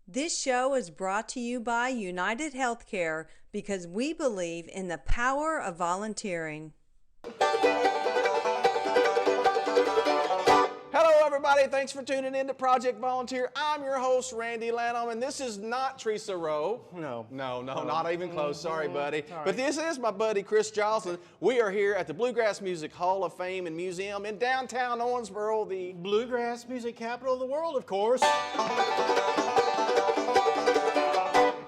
This show is brought to you by United Healthcare because we believe in the power of volunteering. Hello everybody, thanks for tuning in to Project Volunteer. I'm your host, Randy Lanham, and this is not Teresa Rowe. No, not even close, sorry buddy. All right. But this is my buddy, Chris Johnson. We are here at the Bluegrass Music Hall of Fame and Museum in downtown Owensboro, the Bluegrass music capital of the world, of course.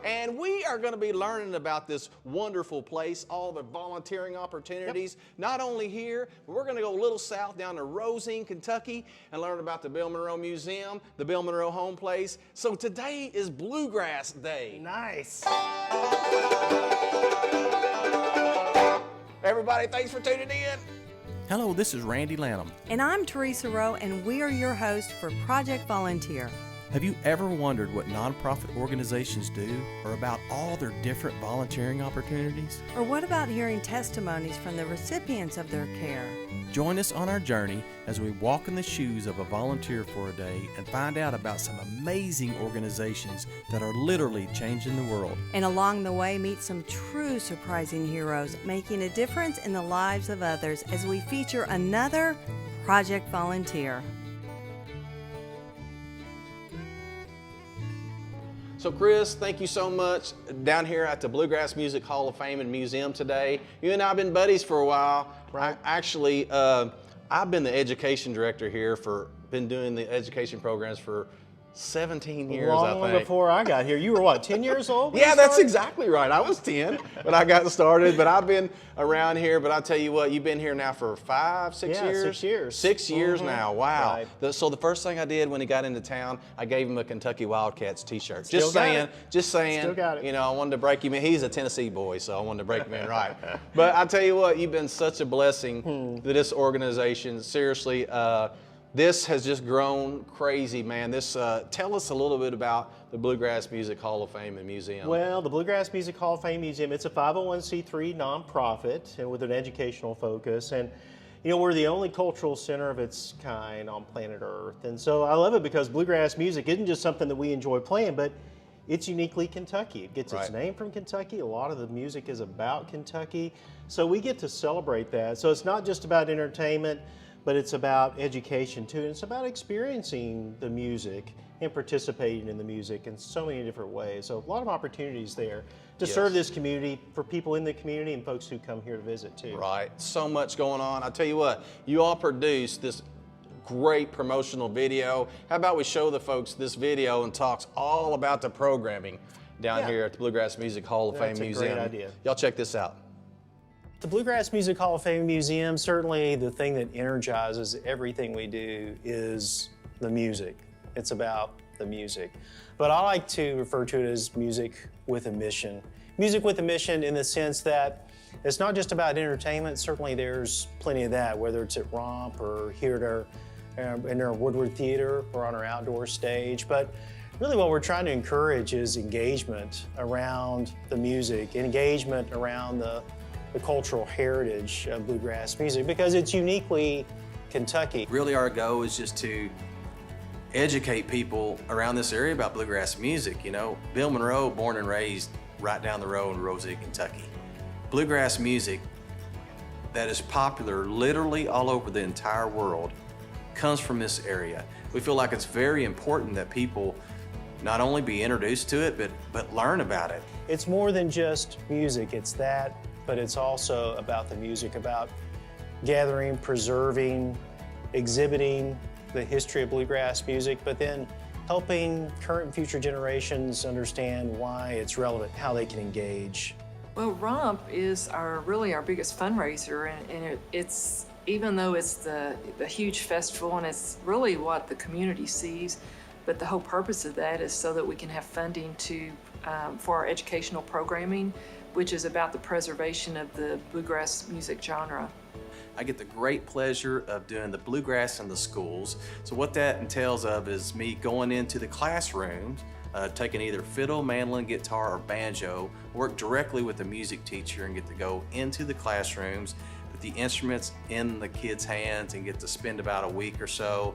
And we are going to be learning about this wonderful place, all the volunteering opportunities, not only here, but we're going to go a little south down to Rosine, Kentucky, and learn about the Bill Monroe Museum, the Bill Monroe Home Place. So today is Bluegrass Day. Nice. Everybody, thanks for tuning in. Hello, this is Randy Lanham. And I'm Teresa Rowe, and we are your host for Project Volunteer. Have you ever wondered what nonprofit organizations do or about all their different volunteering opportunities? Or what about hearing testimonies from the recipients of their care? Join us on our journey as we walk in the shoes of a volunteer for a day and find out about some amazing organizations that are literally changing the world. And along the way, meet some true surprising heroes making a difference in the lives of others as we feature another Project Volunteer. So Chris, thank you so much. Down here at the Bluegrass Music Hall of Fame and Museum today. You and I have been buddies for a while. Right. I've been the education director here been doing the education programs for 17 years, I Long think. before I got here. You were what, 10 years old? when Yeah, you that's started? exactly right. I was 10 when I got started, but I've been around here. But I'll tell you what, you've been here now for 5, 6 Yeah, years? 6 years. 6 years now, wow. Right. So the first thing I did when he got into town, I gave him a Kentucky Wildcats t-shirt. Still got it. Just saying. Still got it. You know, I wanted to break him in. He's a Tennessee boy, so I wanted to break him in right. But I'll tell you what, you've been such a blessing to this organization. Seriously, this has just grown crazy, man. Tell us a little bit about the Bluegrass Music Hall of Fame and Museum. Well, the Bluegrass Music Hall of Fame Museum, it's a 501c3 nonprofit and with an educational focus. And, you know, we're the only cultural center of its kind on planet Earth. And so I love it because bluegrass music isn't just something that we enjoy playing, but it's uniquely Kentucky. It gets its Right. name from Kentucky. A lot of the music is about Kentucky. So we get to celebrate that. So it's not just about entertainment, but it's about education too. And it's about experiencing the music and participating in the music in so many different ways. So a lot of opportunities there to Yes. serve this community for people in the community and folks who come here to visit too. Right, so much going on. I'll tell you what, you all produced this great promotional video. How about we show the folks this video and talks all about the programming down Yeah. here at the Bluegrass Music Hall of That's Fame a Museum. great idea. Y'all check this out. The Bluegrass Music Hall of Fame Museum, certainly the thing that energizes everything we do is the music. It's about the music. But I like to refer to it as music with a mission. Music with a mission in the sense that it's not just about entertainment. Certainly there's plenty of that, whether it's at Romp or here at in our Woodward Theater or on our outdoor stage. But really what we're trying to encourage is engagement around the music, engagement around the cultural heritage of bluegrass music because it's uniquely Kentucky. Really, our goal is just to educate people around this area about bluegrass music. You know, Bill Monroe, born and raised right down the road in Rosine, Kentucky. Bluegrass music that is popular literally all over the entire world comes from this area. We feel like it's very important that people not only be introduced to it, but learn about it. It's more than just music, it's that, but it's also about the music, about gathering, preserving, exhibiting the history of bluegrass music, but then helping current and future generations understand why it's relevant, how they can engage. Well, Romp is really our biggest fundraiser, and it's even though it's the huge festival and it's really what the community sees, but the whole purpose of that is so that we can have funding for our educational programming, which is about the preservation of the bluegrass music genre. I get the great pleasure of doing the bluegrass in the schools. So what that entails of is me going into the classrooms, taking either fiddle, mandolin, guitar, or banjo, work directly with the music teacher and get to go into the classrooms, put the instruments in the kids' hands and get to spend about a week or so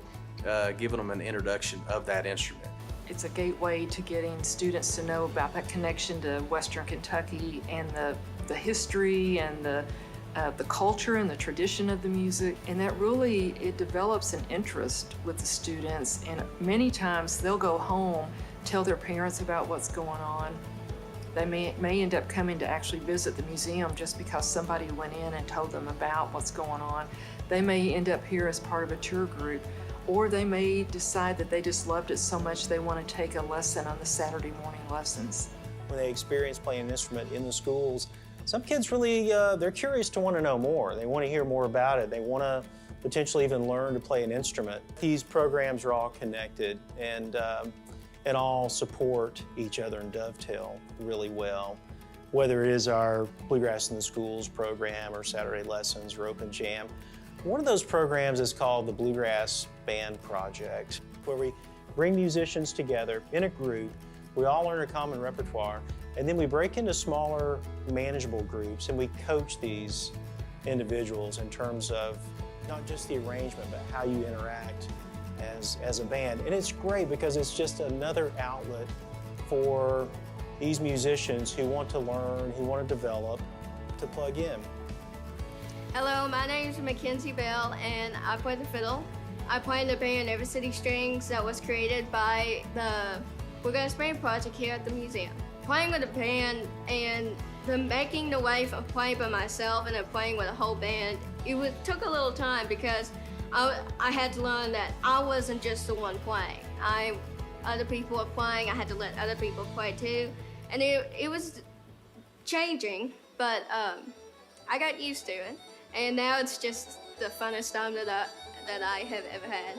giving them an introduction of that instrument. it's a gateway to getting students to know about that connection to Western Kentucky and the history and the culture and the tradition of the music. And that really, it develops an interest with the students. And many times they'll go home, tell their parents about what's going on. They may end up coming to actually visit the museum just because somebody went in and told them about what's going on. They may end up here as part of a tour group, or they may decide that they just loved it so much they want to take a lesson on the Saturday morning lessons. When they experience playing an instrument in the schools, some kids really, they're curious to want to know more. They want to hear more about it. They want to potentially even learn to play an instrument. These programs are all connected and all support each other and dovetail really well. Whether it is our Bluegrass in the Schools program or Saturday lessons or Open Jam. One of those programs is called the Bluegrass Band Project, where we bring musicians together in a group. We all learn a common repertoire, and then we break into smaller, manageable groups, and we coach these individuals in terms of not just the arrangement, but how you interact as a band. And it's great because it's just another outlet for these musicians who want to learn, who want to develop, to plug in. Hello, my name is Mackenzie Bell, and I play the fiddle. I play in the band Every City Strings that was created by the Bluegrass Band Project here at the museum. Playing with a band and making the wave of playing by myself and then playing with a whole band, took a little time because I had to learn that I wasn't just the one playing. Other people were playing, I had to let other people play too. And it was changing, but I got used to it. And now it's just the funnest time that I have ever had.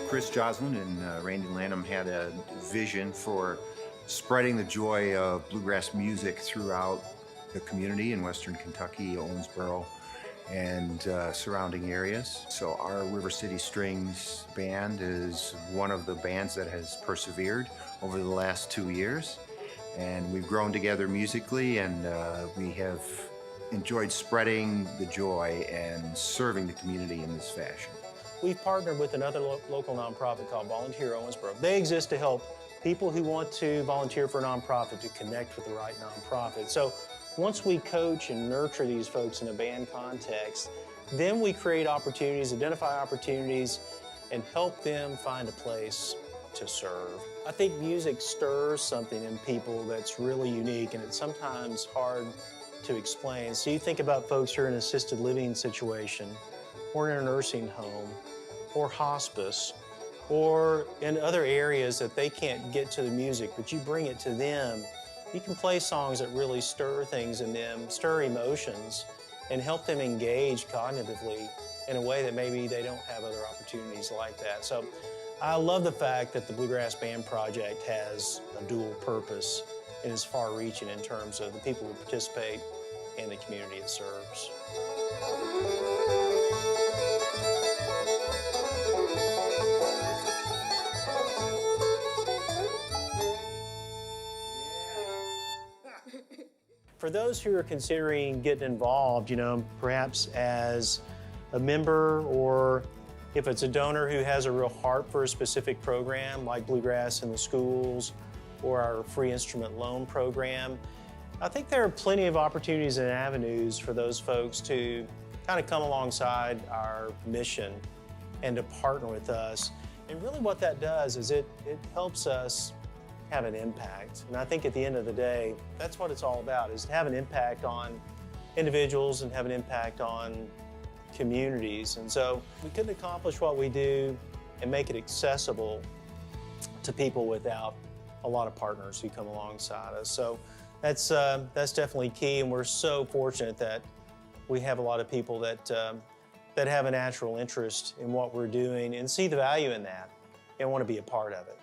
Chris Joslin and Randy Lanham had a vision for spreading the joy of bluegrass music throughout the community in Western Kentucky, Owensboro, and surrounding areas. So our River City Strings band is one of the bands that has persevered over the last 2 years. And we've grown together musically, and we have enjoyed spreading the joy and serving the community in this fashion. We've partnered with another local nonprofit called Volunteer Owensboro. They exist to help people who want to volunteer for a nonprofit to connect with the right nonprofit. So once we coach and nurture these folks in a band context, then we create opportunities, identify opportunities, and help them find a place to serve. I think music stirs something in people that's really unique, and it's sometimes hard to explain. So you think about folks who are in an assisted living situation, or in a nursing home, or hospice, or in other areas that they can't get to the music, but you bring it to them. You can play songs that really stir things in them, stir emotions, and help them engage cognitively in a way that maybe they don't have other opportunities like that. So I love the fact that the Bluegrass Band Project has a dual purpose and is far-reaching in terms of the people who participate and the community it serves. For those who are considering getting involved, perhaps as a member, or if it's a donor who has a real heart for a specific program like Bluegrass in the Schools or our free instrument loan program, I think there are plenty of opportunities and avenues for those folks to kind of come alongside our mission and to partner with us. And really what that does is it helps us have an impact. And I think at the end of the day, that's what it's all about, is to have an impact on individuals and have an impact on communities. And so we couldn't accomplish what we do and make it accessible to people without a lot of partners who come alongside us. So that's definitely key, and we're so fortunate that we have a lot of people that have a natural interest in what we're doing and see the value in that and want to be a part of it.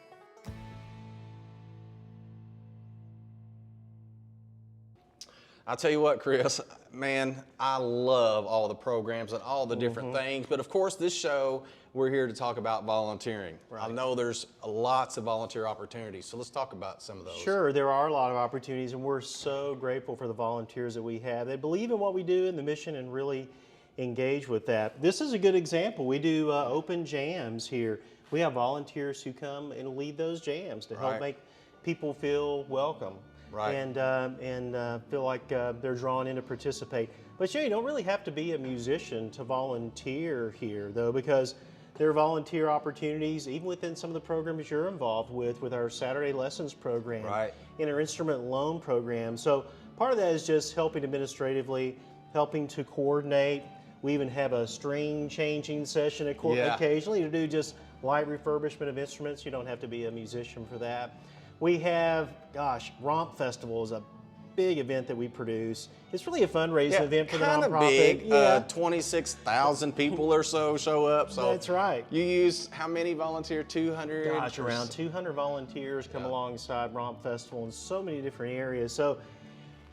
I'll tell you what, Chris, man, I love all the programs and all the different things. But of course, this show, we're here to talk about volunteering. I know there's lots of volunteer opportunities, so let's talk about some of those. Sure, there are a lot of opportunities, and we're so grateful for the volunteers that we have. They believe in what we do and the mission and really engage with that. This is a good example. We do open jams here. We have volunteers who come and lead those jams to help make people feel welcome. And feel like they're drawn in to participate. But you don't really have to be a musician to volunteer here, though, because there are volunteer opportunities even within some of the programs you're involved with our Saturday Lessons program, and our instrument loan program. So part of that is just helping administratively, helping to coordinate. We even have a string changing session occasionally to do just light refurbishment of instruments. You don't have to be a musician for that. We have, Romp Festival is a big event that we produce. It's really a fundraising event for the nonprofit. Kind of big, 26,000 people or so show up. So that's right. You use how many volunteers? 200? Around 200 volunteers come alongside Romp Festival in so many different areas. So,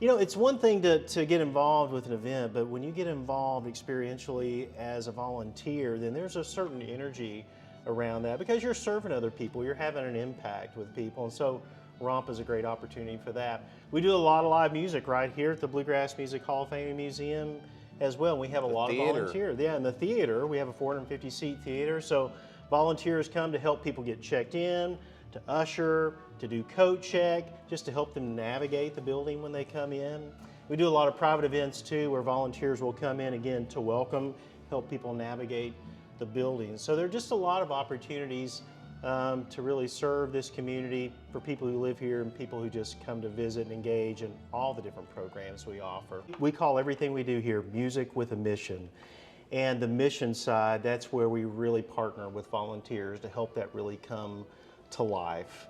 it's one thing to get involved with an event, but when you get involved experientially as a volunteer, then there's a certain energy around that because you're serving other people, you're having an impact with people, and so Romp is a great opportunity for that. We do a lot of live music right here at the Bluegrass Music Hall of Fame and Museum as well. We have a lot of volunteers. Yeah, in the theater, we have a 450-seat theater, so volunteers come to help people get checked in, to usher, to do coat check, just to help them navigate the building when they come in. We do a lot of private events too, where volunteers will come in again to welcome, help people navigate the building. So there are just a lot of opportunities to really serve this community for people who live here and people who just come to visit and engage in all the different programs we offer. We call everything we do here Music with a Mission. And the mission side, that's where we really partner with volunteers to help that really come to life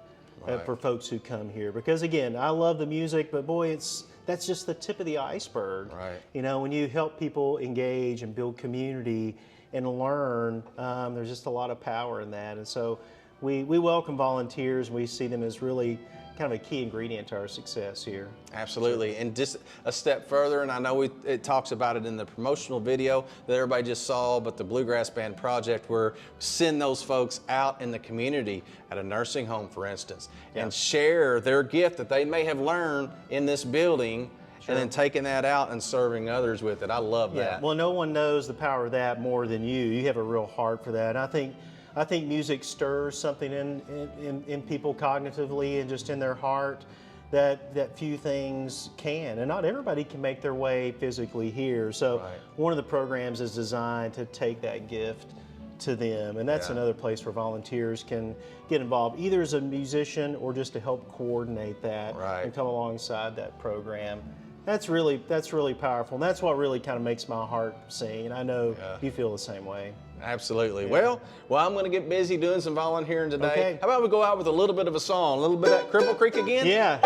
for folks who come here. Because again, I love the music, but boy, that's just the tip of the iceberg. When you help people engage and build community and learn, there's just a lot of power in that. And so we welcome volunteers. We see them as really kind of a key ingredient to our success here. Absolutely. And just a step further, and I know it talks about it in the promotional video that everybody just saw, but the Bluegrass Band Project, where we send those folks out in the community at a nursing home, for instance, and share their gift that they may have learned in this building. And then taking that out and serving others with it. I love that. Well, no one knows the power of that more than you. You have a real heart for that. I think music stirs something in people cognitively and just in their heart that few things can. And not everybody can make their way physically here. So one of the programs is designed to take that gift to them. And that's another place where volunteers can get involved, either as a musician or just to help coordinate that and come alongside that program. That's really powerful, and that's what really kind of makes my heart sing, and I know you feel the same way. Absolutely. Well, I'm going to get busy doing some volunteering today. How about we go out with a little bit of a song, a little bit of Cripple Creek again? Yeah.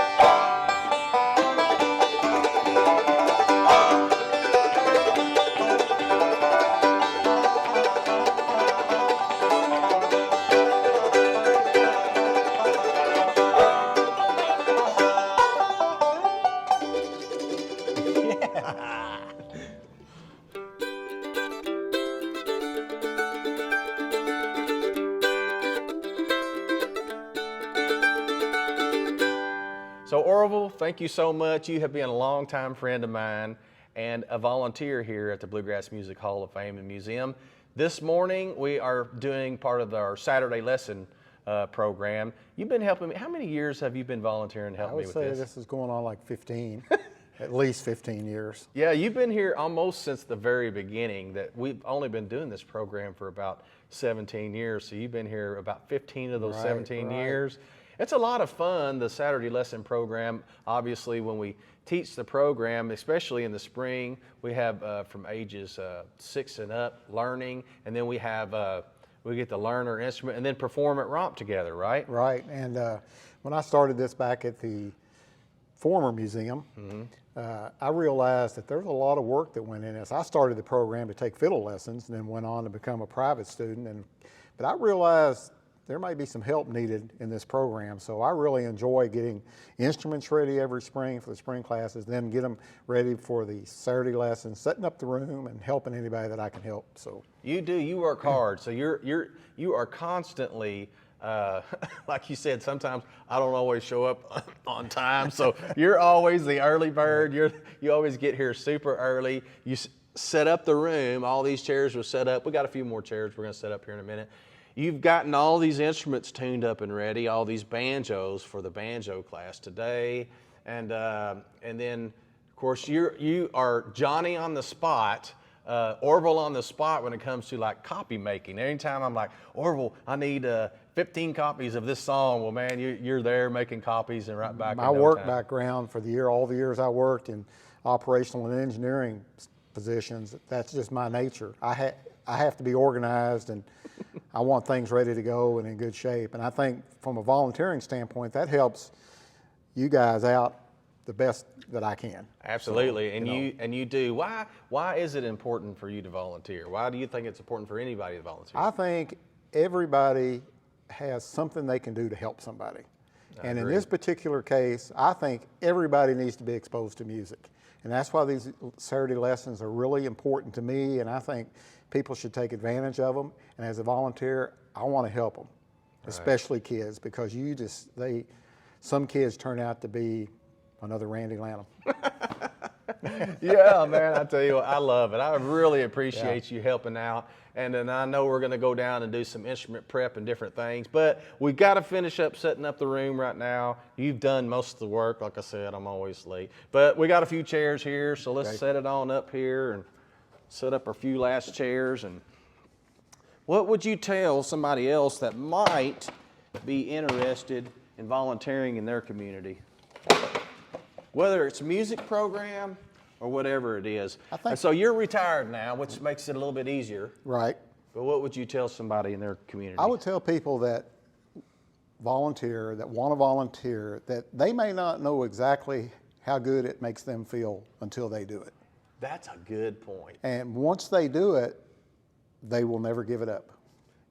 So Orville, thank you so much. You have been a longtime friend of mine and a volunteer here at the Bluegrass Music Hall of Fame and Museum. This morning we are doing part of our Saturday lesson program. You've been helping me. How many years have you been volunteering to help me with this? I would say this is going on like 15, at least 15 years. Yeah, you've been here almost since the very beginning. That we've only been doing this program for about 17 years, so you've been here about 15 of those 17 years. It's a lot of fun, the Saturday lesson program. Obviously, when we teach the program, especially in the spring, we have from ages 6 and up learning, and then we get to learn our instrument and then perform at Romp together, right? Right, and when I started this back at the former museum, I realized that there was a lot of work that went in this. I started the program to take fiddle lessons and then went on to become a private student, but I realized there may be some help needed in this program. So I really enjoy getting instruments ready every spring for the spring classes, then get them ready for the Saturday lessons, setting up the room and helping anybody that I can help. So You do. You work hard. So you are constantly, like you said, sometimes I don't always show up on time. So you're always the early bird. You always get here super early. You set up the room. All these chairs were set up. We got a few more chairs we're going to set up here in a minute. You've gotten all these instruments tuned up and ready, all these banjos for the banjo class today. And then, of course, you are Johnny on the spot, Orville on the spot when it comes to like copy making. Anytime I'm like, Orville, I need 15 copies of this song. Well, man, you're there making copies and right back. My work background for all the years I worked in operational and engineering positions, that's just my nature. I have to be organized, and I want things ready to go and in good shape. And I think from a volunteering standpoint, that helps you guys out the best that I can. Absolutely, So, and you do. Why is it important for you to volunteer? Why do you think it's important for anybody to volunteer? I think everybody has something they can do to help somebody. And in this particular case, I think everybody needs to be exposed to music. And that's why these Saturday lessons are really important to me, and I think people should take advantage of them. And as a volunteer, I want to help them, especially kids, because some kids turn out to be another Randy Lanham. Yeah, man, I tell you what, I love it. I really appreciate you helping out. And then I know we're going to go down and do some instrument prep and different things, but we've got to finish up setting up the room right now. You've done most of the work. Like I said, I'm always late. But we got a few chairs here, so let's set it on up here and set up a few last chairs. And what would you tell somebody else that might be interested in volunteering in their community? Whether it's a music program or whatever it is. And so you're retired now, which makes it a little bit easier. Right. But what would you tell somebody in their community? I would tell people that want to volunteer, that they may not know exactly how good it makes them feel until they do it. That's a good point. And once they do it, they will never give it up.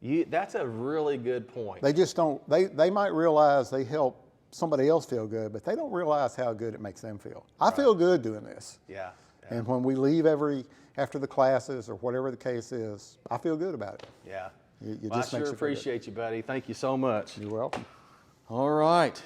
That's a really good point. They just don't, they might realize they help somebody else feel good, but they don't realize how good it makes them feel. I feel good doing this. Yeah. And when we leave after the classes or whatever the case is, I feel good about it. Yeah. Well, I sure appreciate you, buddy. Thank you so much. You're welcome. All right.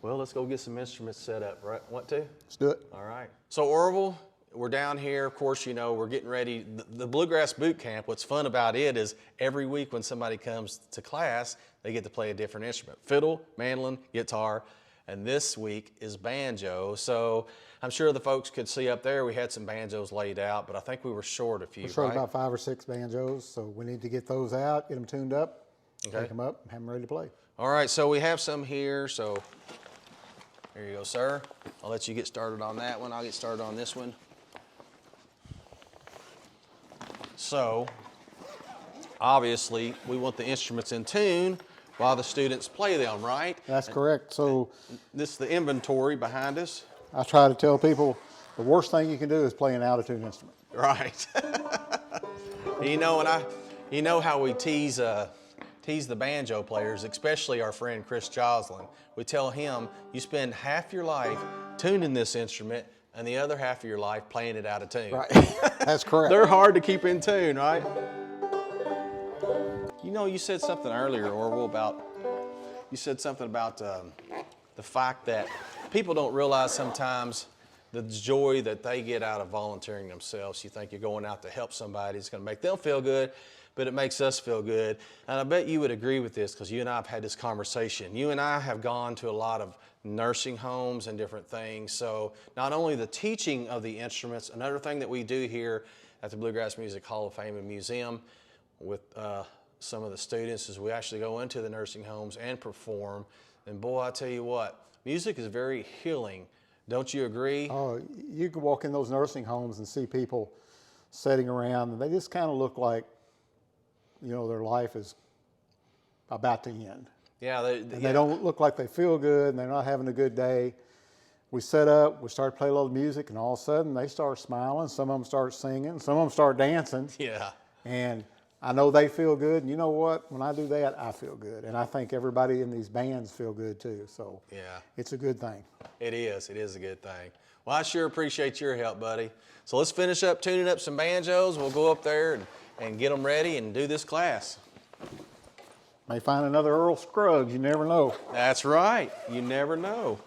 Well, let's go get some instruments set up, right? Want to? Let's do it. All right. So Orville, we're down here. Of course, we're getting ready. The Bluegrass Boot Camp, what's fun about it is every week when somebody comes to class, they get to play a different instrument. Fiddle, mandolin, guitar, and this week is banjo. So I'm sure the folks could see up there we had some banjos laid out, but I think we were short a few, We're short about 5 or 6 banjos, so we need to get those out, get them tuned up, take them up, and have them ready to play. All right, so we have some here, so here you go, sir. I'll let you get started on that one. I'll get started on this one. So, obviously, we want the instruments in tune while the students play them, right? That's correct. So this is the inventory behind us. I try to tell people the worst thing you can do is play an out-of-tune instrument. Right. And you know how we tease the banjo players, especially our friend Chris Joslin. We tell him, you spend half your life tuning this instrument and the other half of your life playing it out of tune. Right. That's correct. They're hard to keep in tune, right? You said something earlier, Orville, about the fact that people don't realize sometimes the joy that they get out of volunteering themselves. You think you're going out to help somebody, it's going to make them feel good, but it makes us feel good. And I bet you would agree with this because you and I have had this conversation. You and I have gone to a lot of nursing homes and different things. So not only the teaching of the instruments, another thing that we do here at the Bluegrass Music Hall of Fame and Museum with some of the students is we actually go into the nursing homes and perform. And boy, I tell you what, music is very healing. Don't you agree? Oh, you can walk in those nursing homes and see people sitting around and they just kind of look like, their life is about to end. Yeah. They don't look like they feel good and they're not having a good day. We set up, we start playing a little music, and all of a sudden they start smiling. Some of them start singing, some of them start dancing. Yeah. And I know they feel good, and you know what? When I do that, I feel good, and I think everybody in these bands feel good too. So Yeah. it's a good thing. It is a good thing. Well, I sure appreciate your help, buddy. So let's finish up tuning up some banjos. We'll go up there and get them ready and do this class. May find another Earl Scruggs, you never know. That's right. You never know.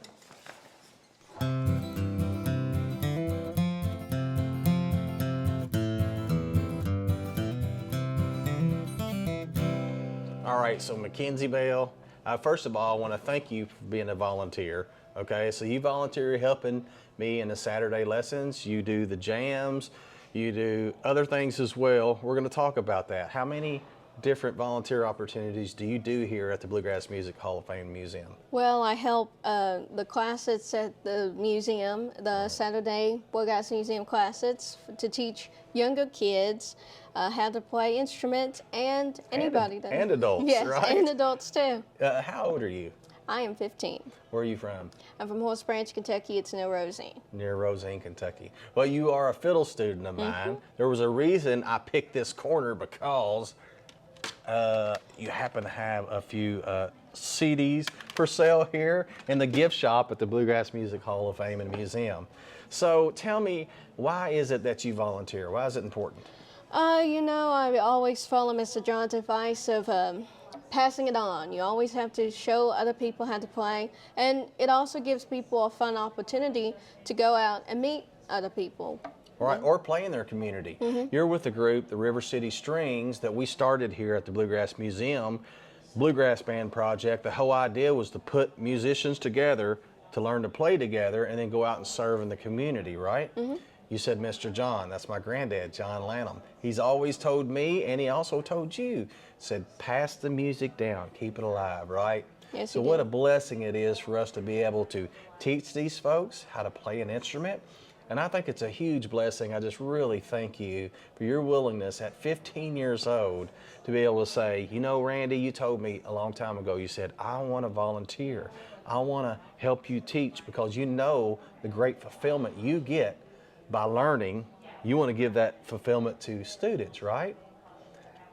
All right, so Mackenzie Bell, first of all, I want to thank you for being a volunteer. Okay, so you volunteer helping me in the Saturday lessons. You do the jams. You do other things as well. We're going to talk about that. How many different volunteer opportunities do you do here at the Bluegrass Music Hall of Fame Museum? Well, I help the classes at the museum, the Saturday Bluegrass Museum classes, to teach younger kids how to play instruments and anybody. And adults, yes, right? and adults too. How old are you? I am 15. Where are you from? I'm from Horse Branch, Kentucky. It's near Rosine. Near Rosine, Kentucky. Well, you are a fiddle student of mine. There was a reason I picked this corner because you happen to have a few CDs for sale here in the gift shop at the Bluegrass Music Hall of Fame and Museum. So tell me, why is it that you volunteer? Why is it important? You know, I always follow Mr. John's advice of passing it on. You always have to show other people how to play, and it also gives people a fun opportunity to go out and meet other people. Right, or play in their community. You're with the group, the River City Strings, that we started here at the Bluegrass Museum, Bluegrass Band Project. The whole idea was to put musicians together to learn to play together and then go out and serve in the community, right? You said Mr. John, that's my granddad, John Lanham. He's always told me, and he also told you, said, pass the music down, keep it alive, right? Yes, so he what did. a blessing it is for us to be able to teach these folks how to play an instrument. And I think it's a huge blessing. I just really thank you for your willingness at 15 years old to be able to say, you know, Randy, you told me a long time ago, you said, I want to volunteer. I want to help you teach, because you know the great fulfillment you get by learning. You want to give that fulfillment to students, right?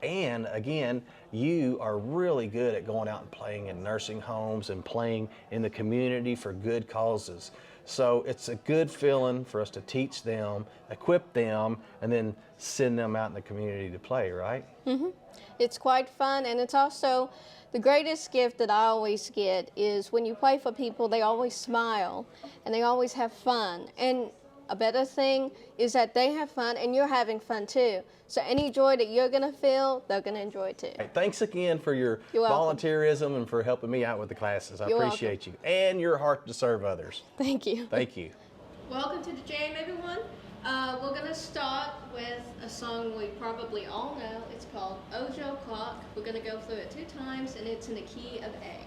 And again, you are really good at going out and playing in nursing homes and playing in the community for good causes. So it's a good feeling for us to teach them, equip them, and then send them out in the community to play, right? It's quite fun, and it's also the greatest gift that I always get is when you play for people, they always smile and they always have fun. And a better thing is that they have fun and you're having fun too. So any joy that you're gonna feel, they're gonna enjoy too. Hey, thanks again for your You're welcome. volunteerism and for helping me out with the classes. I You're appreciate you. And your heart to serve others. Thank you. Thank you. Welcome to the jam, everyone. We're gonna start with a song we probably all know. It's called Oh Joe Clock. We're gonna go through it 2 times, and it's in the key of A.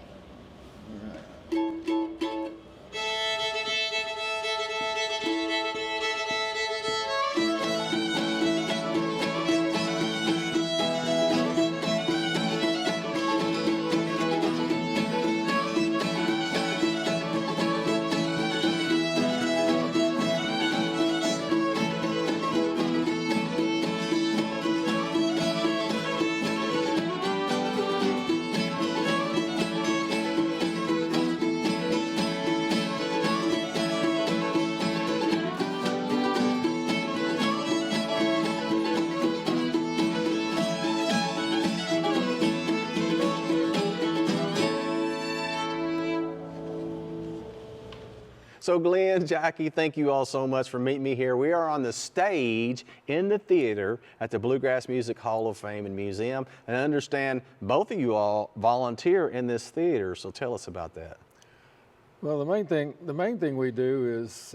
So Glenn, Jackie, thank you all so much for meeting me here. We are on the stage in the theater at the Bluegrass Music Hall of Fame and Museum. And I understand both of you all volunteer in this theater, so tell us about that. Well, the main thing we do is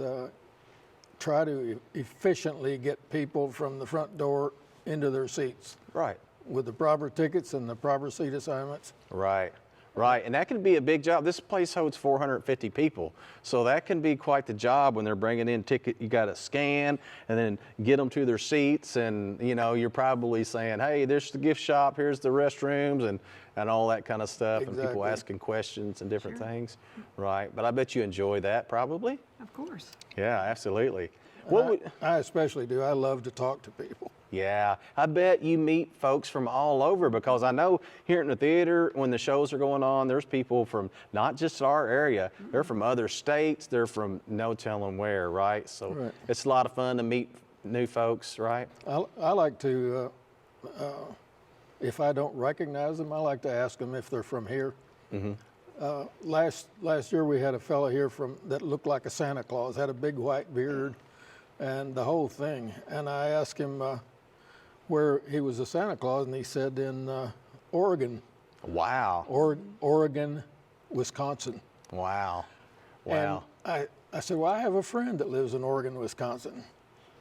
try to efficiently get people from the front door into their seats Right. with the proper tickets and the proper seat assignments. Right. Right, and that can be a big job. This place holds 450 people, so that can be quite the job when they're bringing in ticket. You got to scan and then get them to their seats, and you know you're probably saying, "Hey, there's the gift shop. Here's the restrooms," and all that kind of stuff, and people Exactly. asking questions and different things. Right, but I bet you enjoy that probably. Of course. Yeah, absolutely. What would, I especially do. I love to talk to people. Yeah, I bet you meet folks from all over, because I know here in the theater, when the shows are going on, there's people from not just our area, they're from other states, they're from no telling where, right? So Right. it's a lot of fun to meet new folks, right? I like to, if I don't recognize them, I like to ask them if they're from here. Last year we had a fellow here that looked like a Santa Claus, had a big white beard and the whole thing. And I asked him where he was a Santa Claus, and he said in Oregon. Wow. Oregon, Wisconsin. Wow. Wow. And I said, well, I have a friend that lives in Oregon, Wisconsin.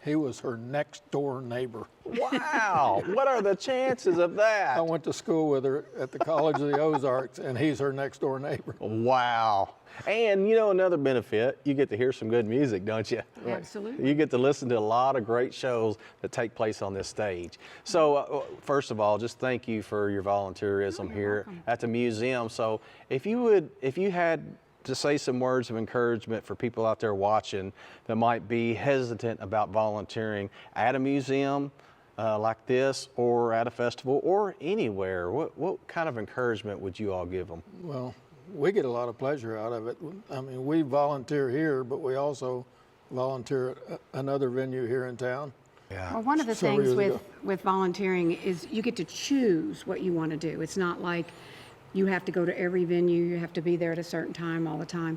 He was her next door neighbor. Wow. What are the chances of that? I went to school with her at the College of the Ozarks, and he's her next door neighbor. Wow. And you know, another benefit, you get to hear some good music, don't you? Absolutely. You get to listen to a lot of great shows that take place on this stage. So first of all, just thank you for your volunteerism here at the museum. So if you had to say some words of encouragement for people out there watching that might be hesitant about volunteering at a museum like this, or at a festival, or anywhere, what kind of encouragement would you all give them? Well, we get a lot of pleasure out of it. I mean, we volunteer here, but we also volunteer at another venue here in town. Yeah. Well, one of the Several things years with volunteering is you get to choose what you want to do. It's not like you have to go to every venue, you have to be there at a certain time all the time.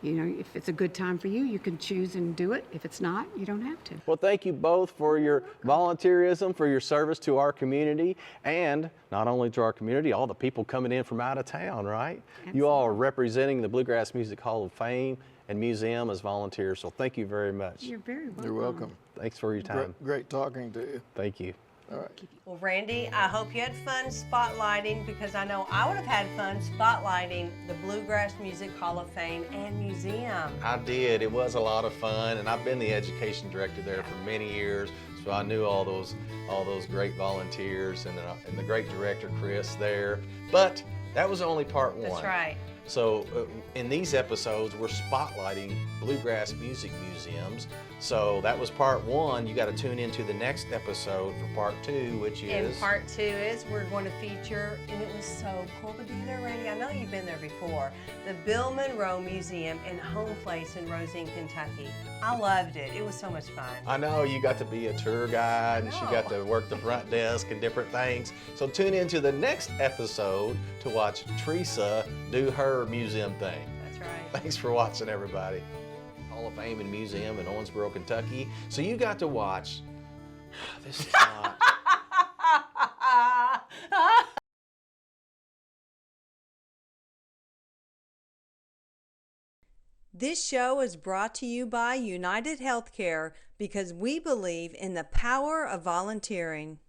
You know, if it's a good time for you, you can choose and do it. If it's not, you don't have to. Well, thank you both for your volunteerism, for your service to our community, and not only to our community, all the people coming in from out of town, right? You all are representing the Bluegrass Music Hall of Fame and Museum as volunteers, so thank you very much. You're very welcome. You're welcome. Thanks for your time. Great talking to you. Thank you. All right. Well, Randy, I hope you had fun spotlighting, because I know I would have had fun spotlighting the Bluegrass Music Hall of Fame and Museum. I did. It was a lot of fun, and I've been the education director there for many years, so I knew all those great volunteers and the great director Chris there. But that was only part one. That's right. So in these episodes, we're spotlighting Bluegrass music museums. So that was part one. You got to tune into the next episode for part two, which is... And part two is we're going to feature, and it was so cool to be there, Randy. I know you've been there before. The Bill Monroe Museum and Home Place in Rosine, Kentucky. I loved it. It was so much fun. I know you got to be a tour guide, and she got to work the front desk and different things. So tune into the next episode to watch Teresa do her museum thing. That's right. Thanks for watching, everybody. Hall of Fame and Museum in Owensboro, Kentucky. So you got to watch. This is not. This show is brought to you by United Healthcare, because we believe in the power of volunteering.